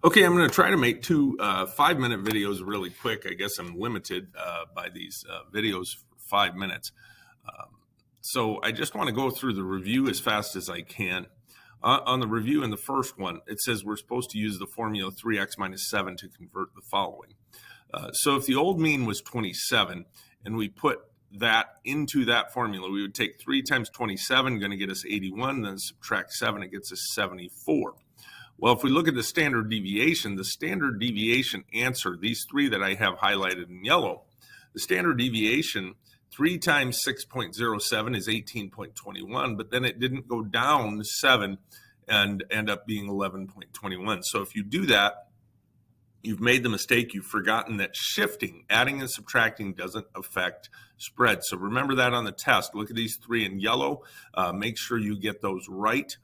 Okay, I'm going to try to make two 5-minute videos really quick. I guess I'm limited by these videos for 5 minutes. So I just want to go through the review as fast as I can. On the review in the first one, it says we're supposed to use the formula 3x minus 7 to convert the following. So if the old mean was 27 and we put that into that formula, we would take 3 times 27, going to get us 81, then subtract 7, it gets us 74. Well, if we look at the standard deviation answer, these three that I have highlighted in yellow, the standard deviation, 3 times 6.07 is 18.21, but then it didn't go down 7 and end up being 11.21. So if you do that, you've made the mistake. You've forgotten that shifting, adding and subtracting doesn't affect spread. So remember that on the test. Look at these three in yellow. Make sure you get those right.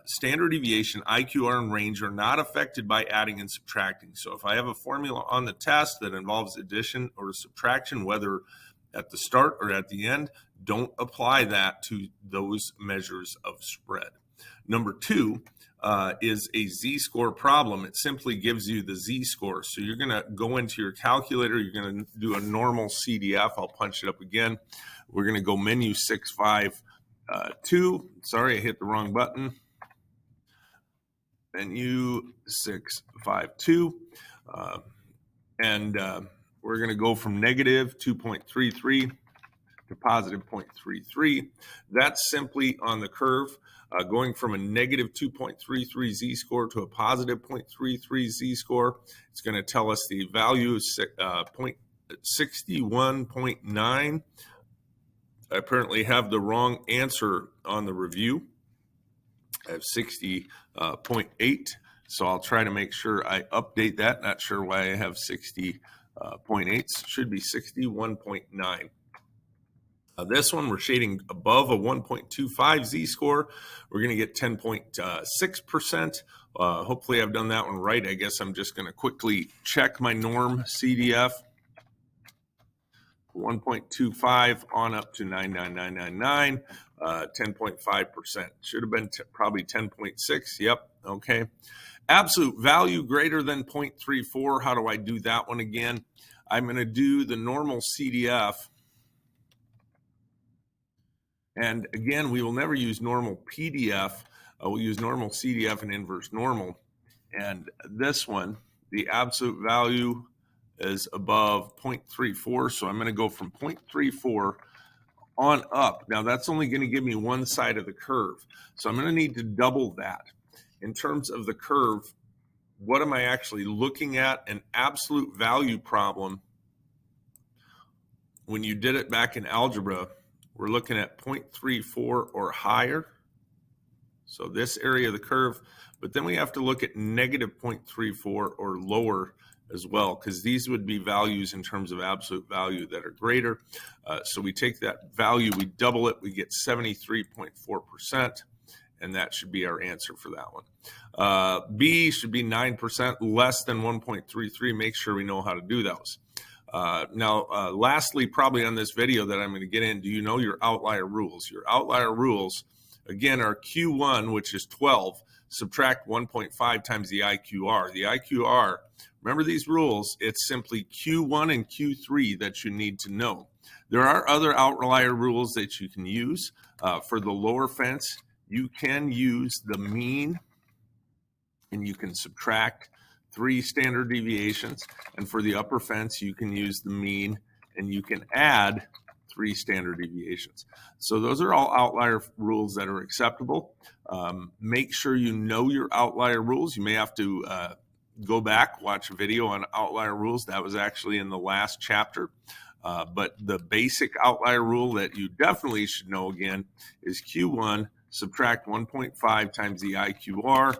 Standard deviation, IQR, and range are not affected by adding and subtracting. So if I have a formula on the test that involves addition or subtraction, whether at the start or at the end, don't apply that to those measures of spread. Number two is a z-score problem. It simply gives you the z-score. So you're going to go into your calculator. You're going to do a normal CDF. I'll punch it up again. We're going to go menu 652. Sorry, I hit the wrong button. Menu 652. We're going to go from negative 2.33 to positive 0.33. That's simply on the curve. Going from a negative 2.33 z-score to a positive 0.33 z-score, it's going to tell us the value is 61.9. I apparently have the wrong answer on the review. I have 60.8, so I'll try to make sure I update that. Not sure why I have 60.8. Should be 61.9. This one, we're shading above a 1.25 z-score. We're going to get 10.6%. Hopefully I've done that one right. I guess I'm just going to quickly check my norm CDF. 1.25 on up to 99999, 10.5%. Should have been probably 10.6. Yep. Okay. Absolute value greater than 0.34. How do I do that one again? I'm going to do the normal CDF. And again, we will never use normal PDF. We'll use normal CDF and inverse normal. And this one, the absolute value is above 0.34. So I'm going to go from 0.34 on up. Now that's only going to give me one side of the curve. So I'm going to need to double that. In terms of the curve, what am I actually looking at? An absolute value problem. When you did it back in algebra, we're looking at 0.34 or higher. So this area of the curve, but then we have to look at negative 0.34 or lower as well, because these would be values in terms of absolute value that are greater. So we take that value, we double it, we get 73.4%, and that should be our answer for that one. B should be 9%, less than 1.33. Make sure we know how to do those. Lastly, probably on this video that I'm going to get in, do you know your outlier rules? Your outlier rules, again, are Q1, which is 12, subtract 1.5 times the IQR. The IQR, remember these rules, it's simply Q1 and Q3 that you need to know. There are other outlier rules that you can use. For the lower fence, you can use the mean, and you can subtract 3 standard deviations. And for the upper fence, you can use the mean and you can add 3 standard deviations. So those are all outlier rules that are acceptable. Make sure you know your outlier rules. You may have to go back, watch a video on outlier rules. That was actually in the last chapter. But the basic outlier rule that you definitely should know again is Q1, subtract 1.5 times the IQR,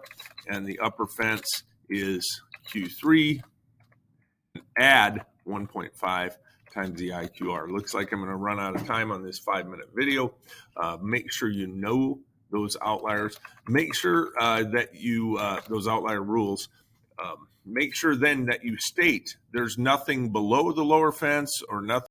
and the upper fence is Q3, add 1.5 times the IQR. Looks like I'm going to run out of time on this 5-minute video. Make sure you know those outliers. Make sure that you, those outlier rules, make sure then that you state there's nothing below the lower fence or nothing